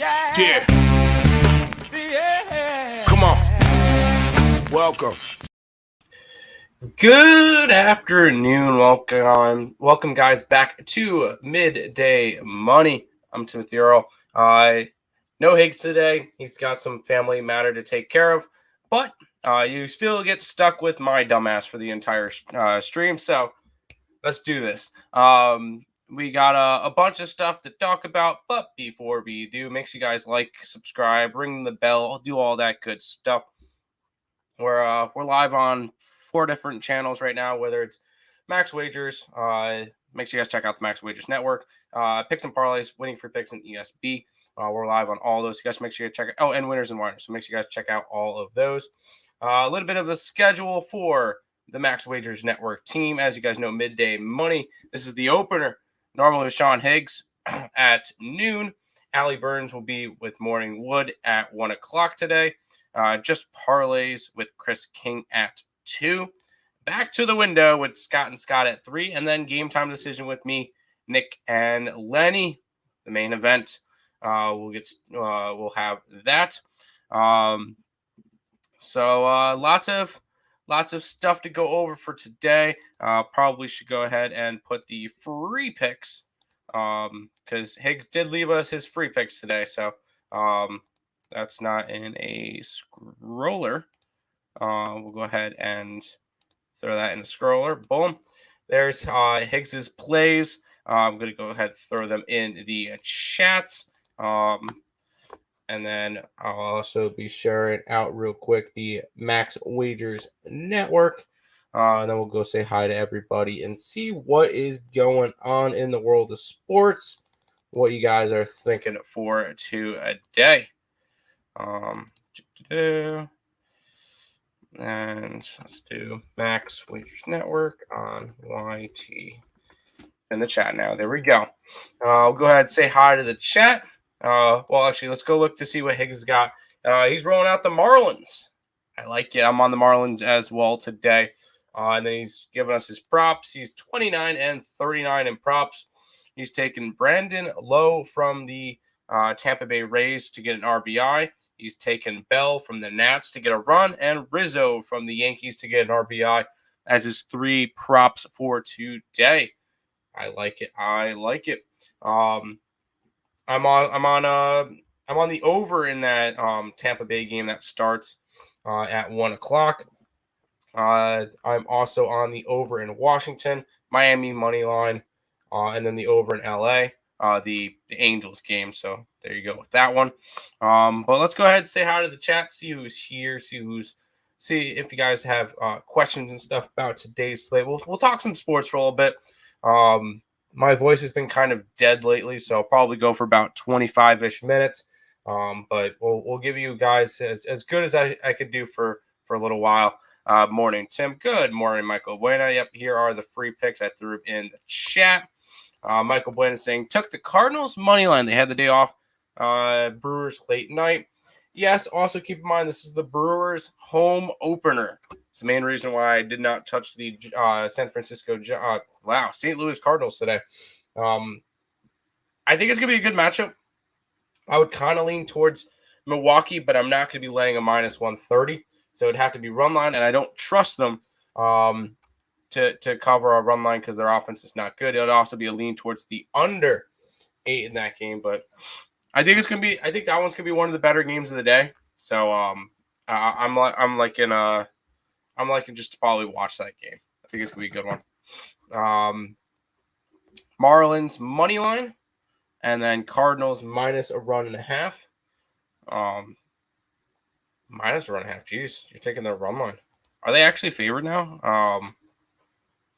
Yeah. Come on. Welcome. Good afternoon. Welcome guys back to Midday Money. I'm Timothy Earl. No Higgs today. He's got some family matter to take care of, but you still get stuck with my dumbass for the entire stream. So let's do this. We got a bunch of stuff to talk about, but before we do, make sure you guys like, subscribe, ring the bell, do all that good stuff. We're live on 4 different channels right now, whether it's Max Wagers. Make sure you guys check out the Max Wagers Network. Picks and Parlays, Winning Free Picks, and ESB. We're live on all those. You guys make sure you check it. Oh, and Winners and Whiners. So make sure you guys check out all of those. A little bit of a schedule for the Max Wagers Network team. As you guys know, Midday Money. This is the opener. Normally with Sean Higgs at noon. Allie Burns will be with Morning Wood at 1 o'clock today. Just parlays with Chris King at 2. Back to the window with Scott and Scott at 3. And then game time decision with me, Nick, and Lenny. The main event. We'll have that. So lots of stuff to go over for today. Probably should go ahead and put the free picks because Higgs did leave us his free picks today. So that's not in a scroller. We'll go ahead and throw that in a scroller. Boom. There's Higgs's plays. I'm going to go ahead and throw them in the chats. And then I'll also be sharing out real quick the Max Wagers Network. And then we'll go say hi to everybody and see what is going on in the world of sports. What you guys are thinking for today. And let's do Max Wagers Network on YT in the chat now. There we go. I'll go ahead and say hi to the chat. Well, actually, let's go look to see what Higgs got. He's rolling out the Marlins. I like it. I'm on the Marlins as well today. And then he's giving us his props. He's 29 and 39 in props. He's taken Brandon Lowe from the Tampa Bay Rays to get an RBI. He's taken Bell from the Nats to get a run, and Rizzo from the Yankees to get an RBI as his 3 props for today. I like it. I'm on the over in that Tampa Bay game that starts at 1 o'clock. I'm also on the over in Washington, Miami money line, and then the over in LA, the Angels game. So there you go with that one. But let's go ahead and say hi to the chat, see who's here, see if you guys have questions and stuff about today's slate. We'll talk some sports for a little bit. My voice has been kind of dead lately, so I'll probably go for about 25-ish minutes. But we'll give you guys as good as I could do for a little while. Morning, Tim. Good morning, Michael Buena. Yep, here are the free picks I threw in the chat. Michael Buena saying, took the Cardinals money line. They had the day off. Brewers late night. Yes, also keep in mind this is the Brewers home opener. It's the main reason why I did not touch the St. Louis Cardinals today. I think it's going to be a good matchup. I would kind of lean towards Milwaukee, but I'm not going to be laying a minus 130. So it'd have to be run line, and I don't trust them to cover a run line because their offense is not good. It would also be a lean towards the under 8 in that game, but I think that one's gonna be one of the better games of the day. So I'm liking just to probably watch that game. I think it's gonna be a good one. Marlins money line, and then Cardinals minus a run and a half. Minus a run and a half. Jeez, you're taking their run line. Are they actually favored now?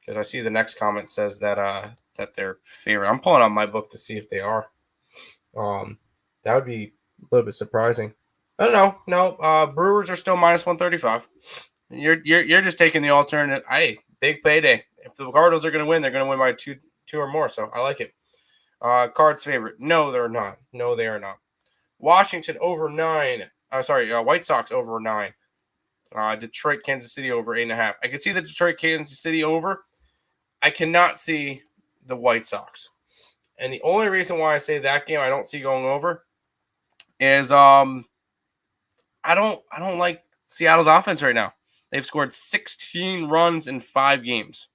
Because I see the next comment says that they're favored. I'm pulling on my book to see if they are. That would be a little bit surprising. Oh no. Brewers are still minus 135. You're just taking the alternate. Hey, big payday. If the Cardinals are going to win, they're going to win by two or more. So I like it. Cards favorite. No, they're not. No, they are not. Washington over 9. White Sox over 9. Detroit, Kansas City over 8.5. I can see the Detroit, Kansas City over. I cannot see the White Sox. And the only reason why I say that game I don't see going over is I don't like Seattle's offense right now. They've scored 16 runs in 5 games,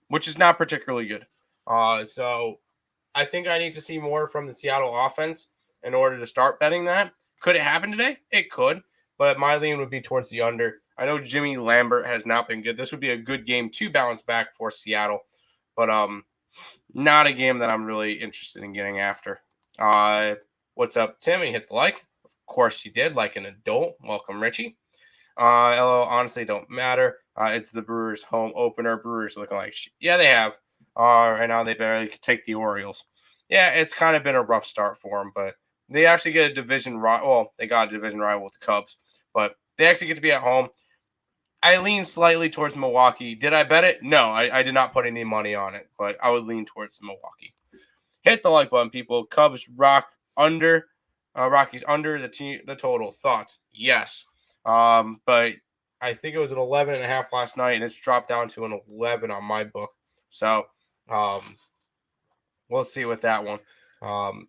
which is not particularly good. So I think I need to see more from the Seattle offense in order to start betting that. Could it happen today? It could, but my lean would be towards the under. I know Jimmy Lambert has not been good. This would be a good game to bounce back for Seattle, but not a game that I'm really interested in getting after. What's up, Tim? You hit the like. Of course you did, like an adult. Welcome, Richie. LO, honestly, don't matter. It's the Brewers' home opener. Brewers looking like yeah, they have. Right now they barely could take the Orioles. Yeah, it's kind of been a rough start for them, but they actually get a division rival. Well, they got a division rival with the Cubs, but they actually get to be at home. I lean slightly towards Milwaukee. Did I bet it? No, I did not put any money on it, but I would lean towards Milwaukee. Hit the like button, people. Cubs rock under. Rockies under the total. Thoughts? Yes. But I think it was an 11.5 last night, and it's dropped down to an 11 on my book. So we'll see with that one.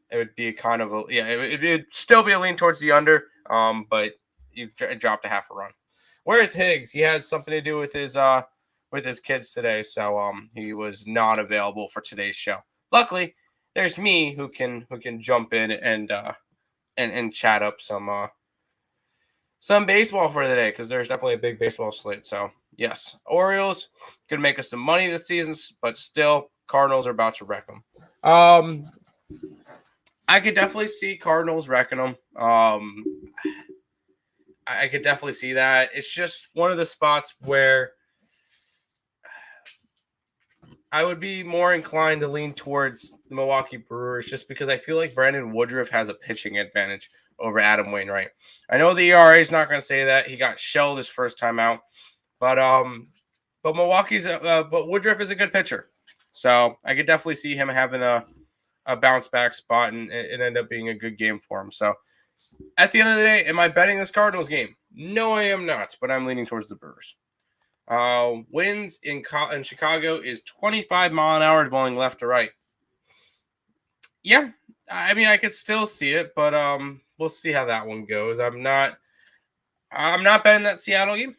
It would be kind of it'd still be a lean towards the under. But it dropped a half a run. Where's Higgs? He had something to do with his kids today, so he was not available for today's show. Luckily, there's me who can jump in and chat up some baseball for the day, because there's definitely a big baseball slate. So yes, Orioles could make us some money this season, but still, Cardinals are about to wreck them. I could definitely see Cardinals wrecking them. I could definitely see that. It's just one of the spots where I would be more inclined to lean towards the Milwaukee Brewers, just because I feel like Brandon Woodruff has a pitching advantage over Adam Wainwright. I know the ERA is not going to say that. He got shelled his first time out, but but Woodruff is a good pitcher, so I could definitely see him having a bounce back spot and it end up being a good game for him. So at the end of the day, am I betting this Cardinals game? No, I am not, but I'm leaning towards the Brewers. Winds in Chicago is 25 mile an hour blowing left to right. Yeah, I mean, I could still see it, but we'll see how that one goes. I'm not betting that Seattle game.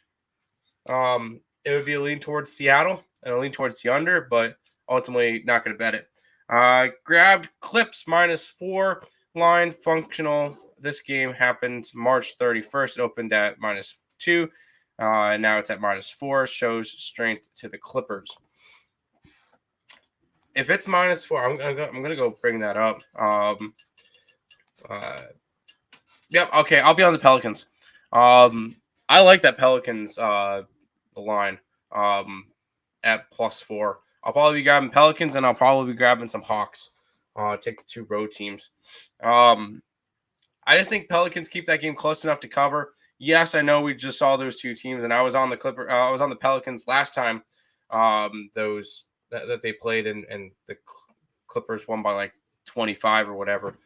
It would be a lean towards Seattle and a lean towards the under, but ultimately not going to bet it. Grabbed Clips -4 line functional. This game happened March 31st. Opened at -2. And now it's at -4. Shows strength to the Clippers. If it's -4, I'm gonna go bring that up. Yep. Okay, I'll be on the Pelicans. I like that Pelicans line at +4. I'll probably be grabbing Pelicans, and I'll probably be grabbing some Hawks. Take the 2 road teams. I just think Pelicans keep that game close enough to cover. Yes, I know we just saw those 2 teams, and I was on the Pelicans last time. That they played, and the Clippers won by like 25 or whatever.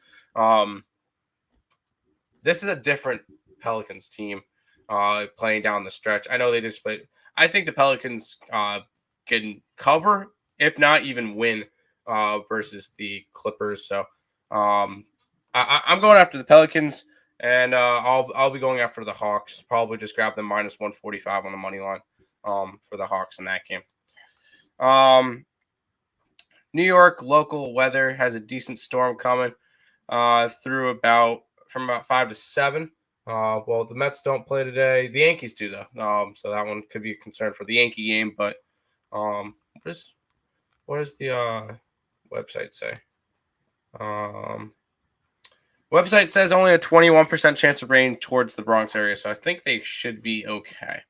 This is a different Pelicans team playing down the stretch. I know they just played. I think the Pelicans can cover, if not even win, versus the Clippers. So I'm going after the Pelicans, and I'll be going after the Hawks. Probably just grab them -145 on the money line for the Hawks in that game. New York local weather has a decent storm coming from about 5 to 7. Well, the Mets don't play today. The Yankees do, though. So that one could be a concern for the Yankee game. But what does the website say? Website says only a 21% chance of rain towards the Bronx area. So I think they should be okay.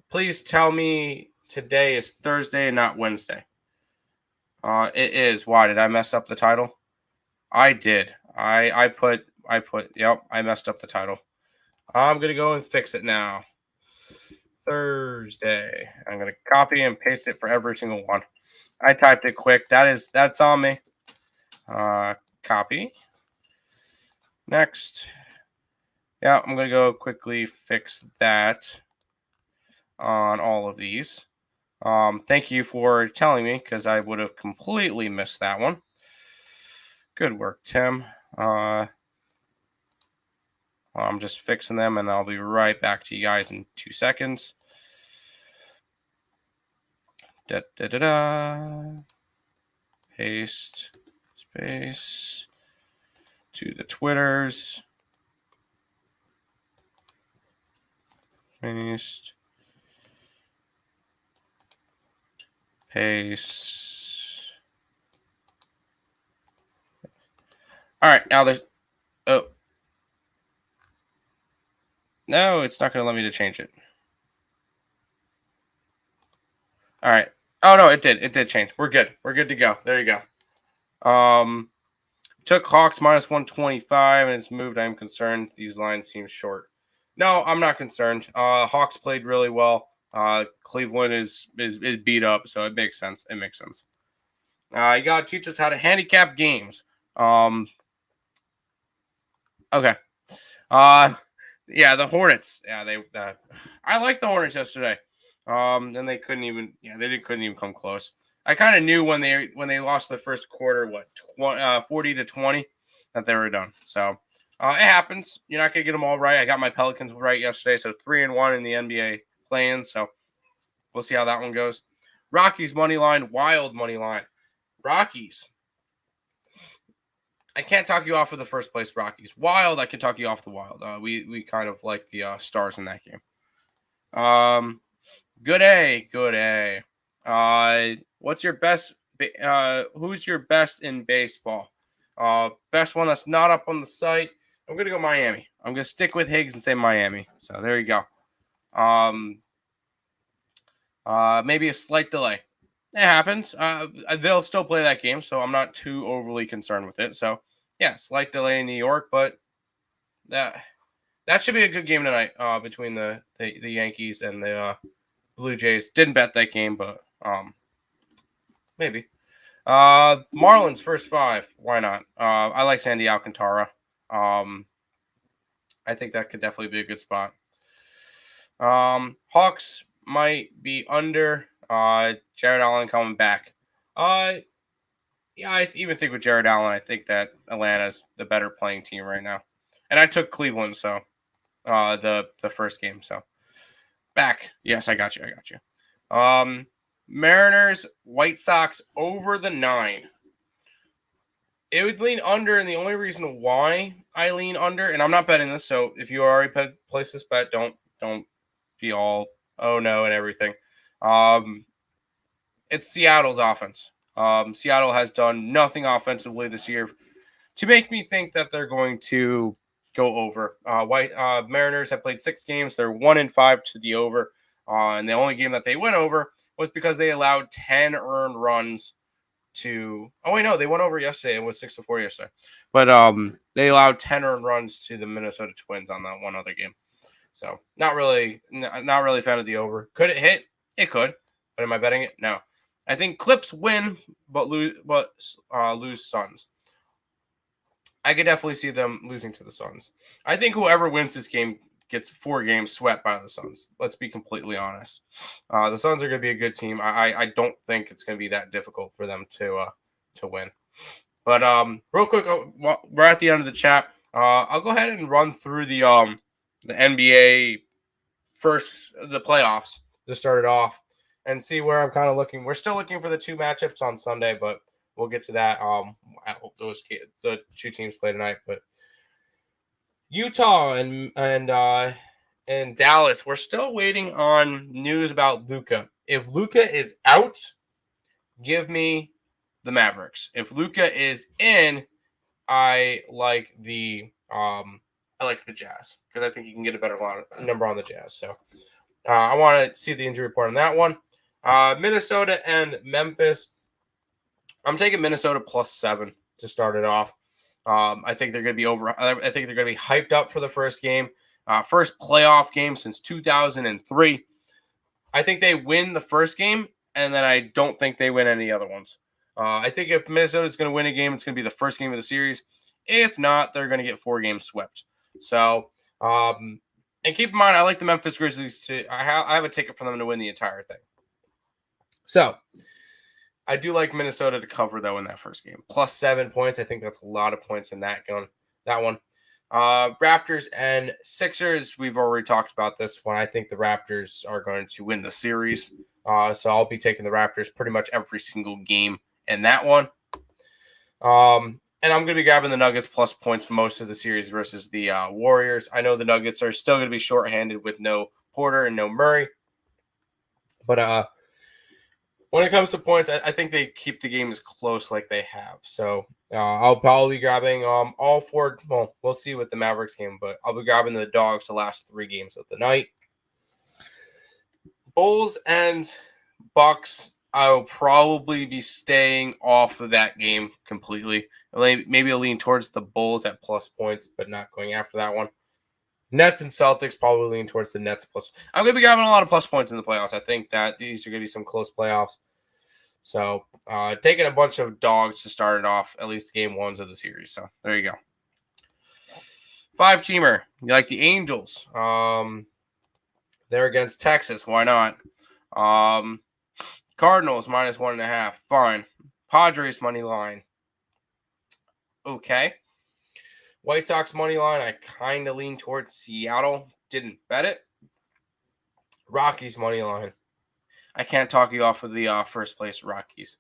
Please tell me today is Thursday and not Wednesday. It is. Why did I mess up the title? I did. I messed up the title. I'm going to go and fix it now. Thursday. I'm going to copy and paste it for every single one. I typed it quick. That's on me. Copy. Next. Yeah, I'm going to go quickly fix that on all of these. Thank you for telling me, because I would have completely missed that one. Good work, Tim. I'm just fixing them, and I'll be right back to you guys in 2 seconds. Paste space to the Twitters. Paste. All right, now there's. Oh. No, it's not going to let me to change it. All right. Oh, no, it did. It did change. We're good. We're good to go. There you go. Took Hawks minus 125, and it's moved. I'm concerned. These lines seem short. No, I'm not concerned. Hawks played really well. Cleveland is beat up, so it makes sense. You got to teach us how to handicap games. Okay. Yeah, the Hornets. Yeah, I liked the Hornets yesterday. And they couldn't even. Yeah, they couldn't even come close. I kind of knew when they lost the first quarter, 40-20, that they were done. So it happens. You're not gonna get them all right. I got my Pelicans right yesterday, so 3-1 in the NBA play-in. So we'll see how that one goes. Rockies money line, wild money line. Rockies. I can't talk you off of the first place Rockies. Wild, I can talk you off the Wild. We kind of like the Stars in that game. Good A. What's your best? Who's your best in baseball? Best one that's not up on the site. I'm gonna go Miami. I'm gonna stick with Higgs and say Miami. So there you go. Maybe a slight delay. It happens. They'll still play that game, so I'm not too overly concerned with it. So yeah, slight delay in New York, but that should be a good game tonight. Between the Yankees and the Blue Jays. Didn't bet that game, but maybe. Marlins first 5. Why not? I like Sandy Alcantara. I think that could definitely be a good spot. Hawks might be under. Jared Allen coming back. Yeah, I even think with Jared Allen, I think that Atlanta's the better playing team right now. And I took Cleveland, so the first game, so back. Yes, I got you. Mariners, White Sox over the 9. It would lean under, and the only reason why I lean under, and I'm not betting this, so if you already placed this bet, don't be all oh no and everything. It's Seattle's offense. Seattle has done nothing offensively this year to make me think that they're going to go over. Mariners have played 6 games. They're 1-5 to the over. And the only game that they went over was because they allowed 10 earned runs to. Oh wait, no, they went over yesterday. It was 6-4 yesterday, but they allowed 10 earned runs to the Minnesota Twins on that one other game. So not really a fan of the over. Could it hit? It could. But am I betting it? No. I think Clips win, but lose Suns. I could definitely see them losing to the Suns. I think whoever wins this game gets 4 games swept by the Suns. Let's be completely honest. The Suns are going to be a good team. I don't think it's going to be that difficult for them to win. But real quick, we're at the end of the chat. I'll go ahead and run through the NBA the playoffs to start it off and see where I'm kind of looking. We're still looking for the 2 matchups on Sunday, but we'll get to that. I hope the 2 teams play tonight, but Utah and Dallas, we're still waiting on news about Luka. If Luka is out, give me the Mavericks. If Luka is in, I like the Jazz because I think you can get a better number on the Jazz. So I want to see the injury report on that one. Minnesota and Memphis. I'm taking Minnesota +7 to start it off. I think they're going to be over. I think they're going to be hyped up for the first game. First playoff game since 2003. I think they win the first game, and then I don't think they win any other ones. I think if Minnesota is going to win a game, it's going to be the first game of the series. If not, they're going to get 4 games swept. So, and keep in mind, I like the Memphis Grizzlies I have a ticket for them to win the entire thing. So, I do like Minnesota to cover though in that first game. Plus 7 points. I think that's a lot of points in that one. Raptors and Sixers. We've already talked about this one. I think the Raptors are going to win the series. So I'll be taking the Raptors pretty much every single game in that one. And I'm going to be grabbing the Nuggets plus points most of the series versus the Warriors. I know the Nuggets are still going to be shorthanded with no Porter and no Murray. But when it comes to points, I think they keep the games close like they have. So I'll probably be grabbing all four. Well, we'll see with the Mavericks game, but I'll be grabbing the Dogs the last 3 games of the night. Bulls and Bucks, I will probably be staying off of that game completely. Maybe I'll lean towards the Bulls at plus points, but not going after that one. Nets and Celtics, probably lean towards the Nets plus. I'm going to be grabbing a lot of plus points in the playoffs. I think that these are going to be some close playoffs. So taking a bunch of dogs to start it off, at least game 1s of the series. So there you go. 5-teamer. You like the Angels. They're against Texas. Why not? Cardinals minus 1.5. Fine. Padres money line. Okay. White Sox money line. I kind of lean towards Seattle. Didn't bet it. Rockies money line. I can't talk you off of the first place Rockies.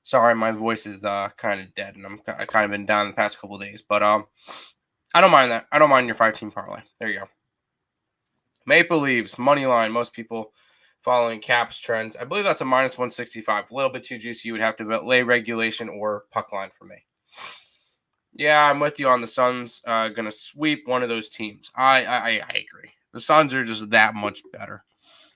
Sorry, my voice is kind of dead, and I kind of been down the past couple of days. But I don't mind that. I don't mind your 5-team parlay. There you go. Maple Leafs money line. Most people following Caps trends. I believe that's a minus 165. A little bit too juicy. You would have to lay regulation or puck line for me. Yeah, I'm with you on the Suns. Going to sweep one of those teams. I agree. The Suns are just that much better.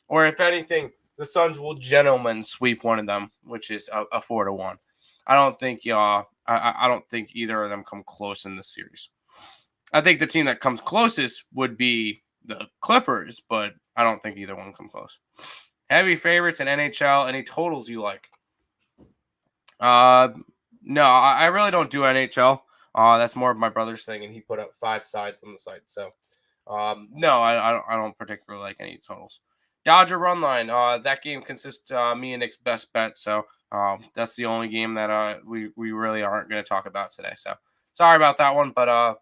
Or if anything, the Suns will gentlemen sweep one of them, which is a 4-1. I don't think I don't think either of them come close in this series. I think the team that comes closest would be the Clippers, but I don't think either one come close. Heavy favorites in NHL. Any totals you like? No, I really don't do NHL. That's more of my brother's thing, and he put up 5 sides on the site. So, no, I don't particularly like any totals. Dodger run line. That game consists me and Nick's best bet. So, that's the only game that we really aren't going to talk about today. So, sorry about that one, but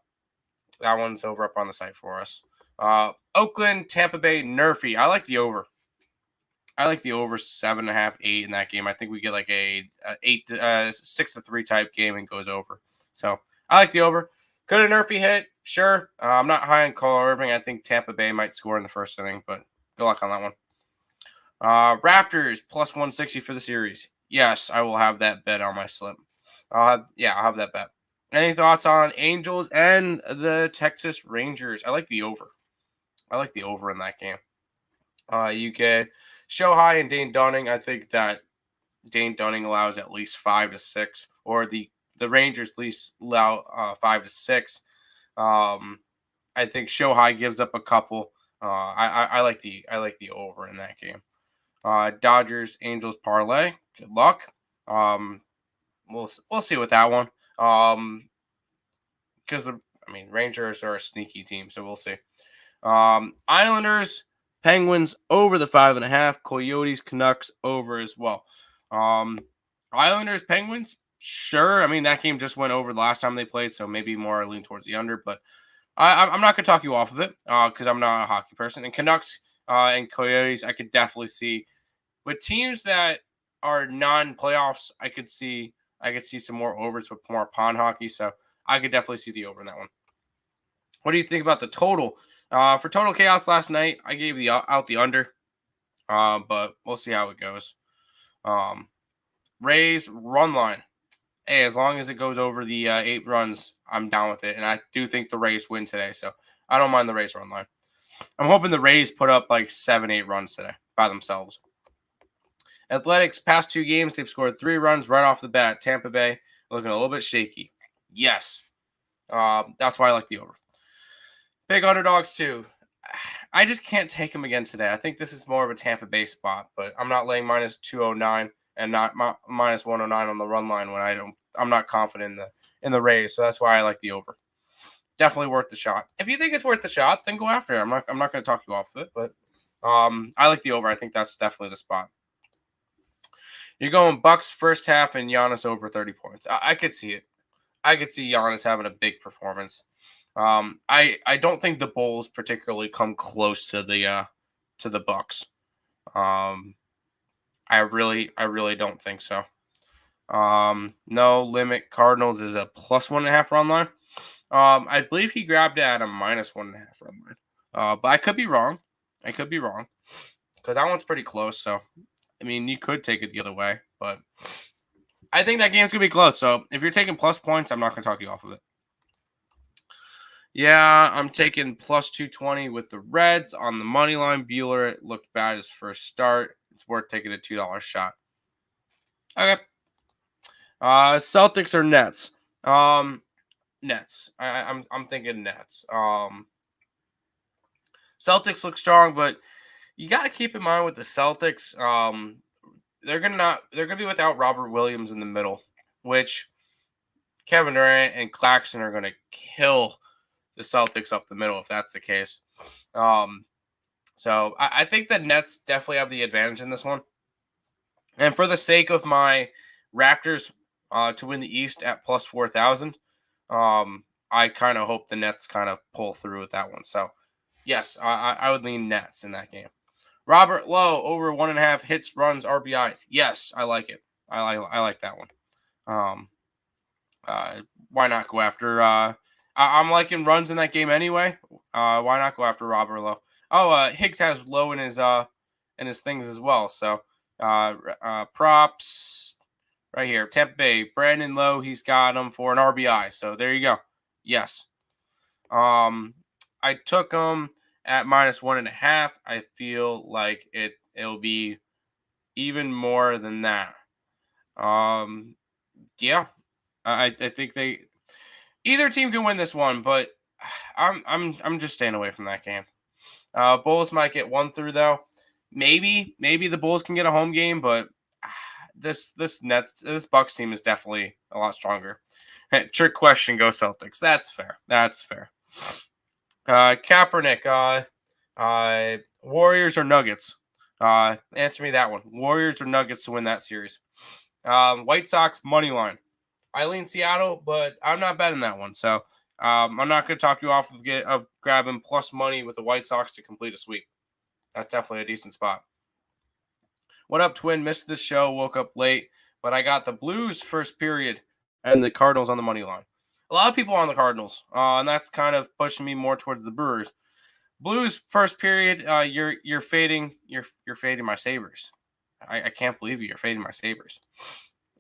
that one's over up on the site for us. Oakland, Tampa Bay, Nerfy. I like the over. I like the over 7.5, 8 in that game. I think we get like a 6-3 type game and goes over. So I like the over. Could a Nerfy hit? Sure. I'm not high on Cole Irving. I think Tampa Bay might score in the first inning, but good luck on that one. Raptors plus 160 for the series. Yes, I will have that bet on my slip. I'll have that bet. Any thoughts on Angels and the Texas Rangers? I like the over. I like the over in that game. UK. Show High and Dane Dunning. I think that Dane Dunning allows at least 5 to 6, or the Rangers at least allow 5 to 6. I think Show High gives up a couple. I like the over in that game. Dodgers Angels parlay. Good luck. We'll see with that one. Because Rangers are a sneaky team, so we'll see. Islanders. Penguins over the 5.5. Coyotes, Canucks over as well. Islanders, Penguins, sure. That game just went over the last time they played, so maybe more lean towards the under. But I'm not going to talk you off of it because I'm not a hockey person. And Canucks and Coyotes, I could definitely see. With teams that are non-playoffs, I could see some more overs with more pond hockey. So I could definitely see the over in that one. What do you think about the total? For Total Chaos last night, I gave out the under, but we'll see how it goes. Rays run line. Hey, as long as it goes over the 8 runs, I'm down with it. And I do think the Rays win today, so I don't mind the Rays run line. I'm hoping the Rays put up like 7-8 runs today by themselves. Athletics, past 2 games, they've scored 3 runs right off the bat. Tampa Bay looking a little bit shaky. Yes. That's why I like the over. Big underdogs too. I just can't take them again today. I think this is more of a Tampa Bay spot, but I'm not laying minus 209 and not minus 109 on the run line when I'm not confident in the Rays. So that's why I like the over. definitely worth the shot. If you think it's worth the shot, then go after it. I'm not going to talk you off of it, but I like the over. I think that's definitely the spot. You're going Bucks first half and Giannis over 30 points. I could see it. I could see Giannis having a big performance. I don't think the Bulls particularly come close to the Bucks. I really don't think so. No limit. Cardinals is a plus 1.5 run line. I believe he grabbed it at a minus 1.5 run line. But I could be wrong. Because that one's pretty close. So, I mean, you could take it the other way, but I think that game's gonna be close. So, if you're taking plus points, I'm not gonna talk you off of it. Yeah, I'm taking plus 220 with the Reds on the money line. Bueller looked bad his first start. It's worth taking a $2 shot. Okay. Celtics or Nets? Nets. I'm thinking Nets. Celtics look strong, but you got to keep in mind with the Celtics, they're gonna be without Robert Williams in the middle, which Kevin Durant and Claxton are gonna kill the Celtics up the middle if that's the case. So I think the Nets definitely have the advantage in this one. And for the sake of my Raptors to win the East at plus 4,000, I kind of hope the Nets kind of pull through with that one. So, yes, I would lean Nets in that game. Robert Lowe over 1.5 hits, runs, RBIs. Yes, I like it. I like that one. Why not go after? I'm liking runs in that game anyway. Why not go after Robert Lowe? Oh, Higgs has Lowe in his things as well. So props right here. Tampa Bay, Brandon Lowe. He's got him for an RBI. So there you go. Yes. I took him at minus 1.5. I feel like it'll be even more than that. Yeah. I think either team can win this one, but I'm just staying away from that game. Bulls might get one through though. Maybe the Bulls can get a home game, but this Bucks team is definitely a lot stronger. Trick question, go Celtics. That's fair. Kaepernick, Warriors or Nuggets? Answer me that one. Warriors or Nuggets to win that series? White Sox money line. I lean Seattle, but I'm not betting that one. So I'm not going to talk you off of grabbing plus money with the White Sox to complete a sweep. That's definitely a decent spot. What up, Twin? Missed the show. Woke up late, but I got the Blues first period and the Cardinals on the money line. A lot of people on the Cardinals, and that's kind of pushing me more towards the Brewers. Blues first period. You're fading. You're fading my Sabres. I can't believe you're fading my Sabres.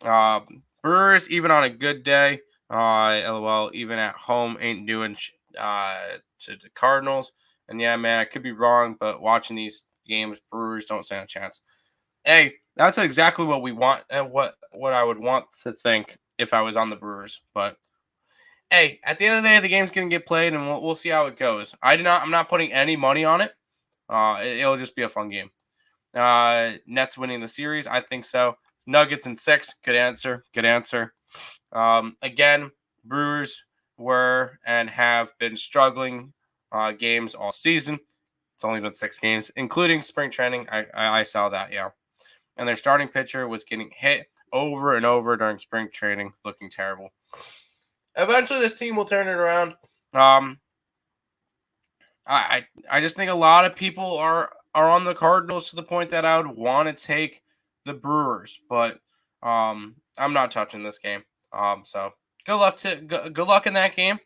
Brewers, even on a good day, LOL, even at home, ain't doing to the Cardinals. And yeah, man, I could be wrong, but watching these games, Brewers don't stand a chance. Hey, that's exactly what we want, and what I would want to think if I was on the Brewers. But hey, at the end of the day, the game's gonna get played, and we'll see how it goes. I'm not putting any money on it. It'll just be a fun game. Nets winning the series, I think so. Nuggets in 6, good answer. Again, Brewers were and have been struggling games all season. It's only been 6 games, including spring training. I saw that, yeah. And their starting pitcher was getting hit over and over during spring training, looking terrible. Eventually, this team will turn it around. I just think a lot of people are on the Cardinals to the point that I would want to take the Brewers, but I'm not touching this game. So good luck in that game.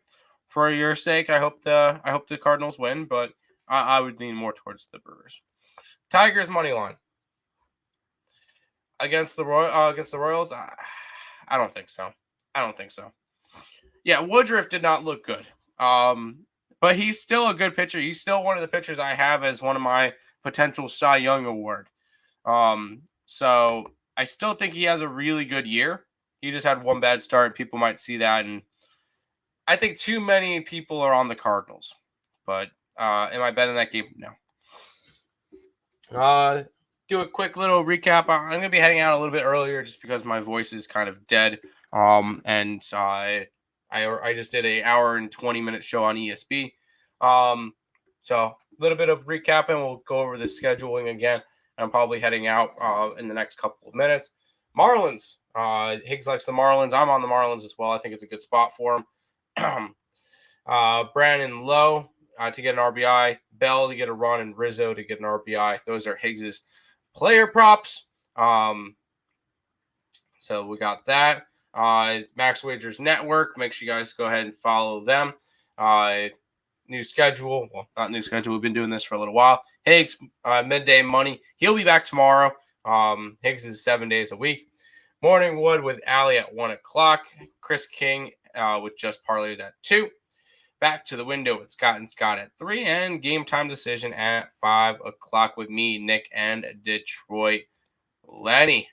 For your sake, I hope the Cardinals win, but I would lean more towards the Brewers. Tigers money line against the Royals. I don't think so. Yeah, Woodruff did not look good. But he's still a good pitcher. He's still one of the pitchers I have as one of my potential Cy Young award. So I still think he has a really good year. He just had one bad start. People might see that, and I think too many people are on the Cardinals. But am I betting that game? No. Do a quick little recap. I'm gonna be heading out a little bit earlier just because my voice is kind of dead. And I just did an hour and 20-minute show on ESB. So a little bit of recapping. We'll go over the scheduling again. I'm probably heading out in the next couple of minutes. Marlins. Higgs likes the Marlins. I'm on the Marlins as well. I think it's a good spot for him. Brandon Lowe to get an RBI. Bell to get a run, and Rizzo to get an RBI. Those are Higgs's player props. So we got that. Max Wagers Network. Make sure you guys go ahead and follow them. New schedule. Well, not new schedule. We've been doing this for a little while. Higgs, midday money. He'll be back tomorrow. Higgs is 7 days a week. Morning Wood with Allie at 1 o'clock. Chris King with Just Parlays at 2. Back to the window with Scott and Scott at 3. And game time decision at 5 o'clock with me, Nick, and Detroit Lenny.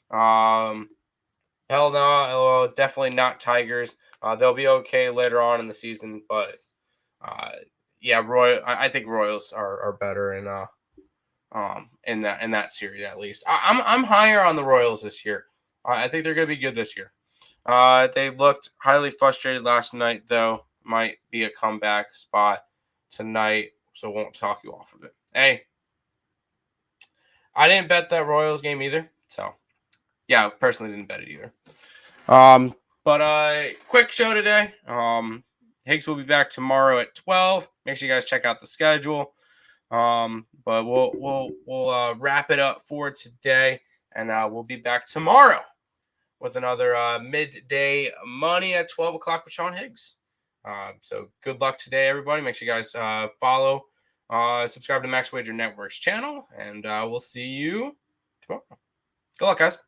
Hell no, definitely not Tigers. They'll be okay later on in the season, but yeah, I think Royals are better in that series at least. I'm higher on the Royals this year. I think they're gonna be good this year. They looked highly frustrated last night, though. Might be a comeback spot tonight, so won't talk you off of it. Hey, I didn't bet that Royals game either, so yeah, I personally didn't bet it either. But quick show today. Higgs will be back tomorrow at 12. Make sure you guys check out the schedule. But we'll wrap it up for today, and we'll be back tomorrow with another midday money at 12 o'clock with Sean Higgs. So good luck today, everybody. Make sure you guys follow, subscribe to Max Wager Network's channel, and we'll see you tomorrow. Good luck, guys.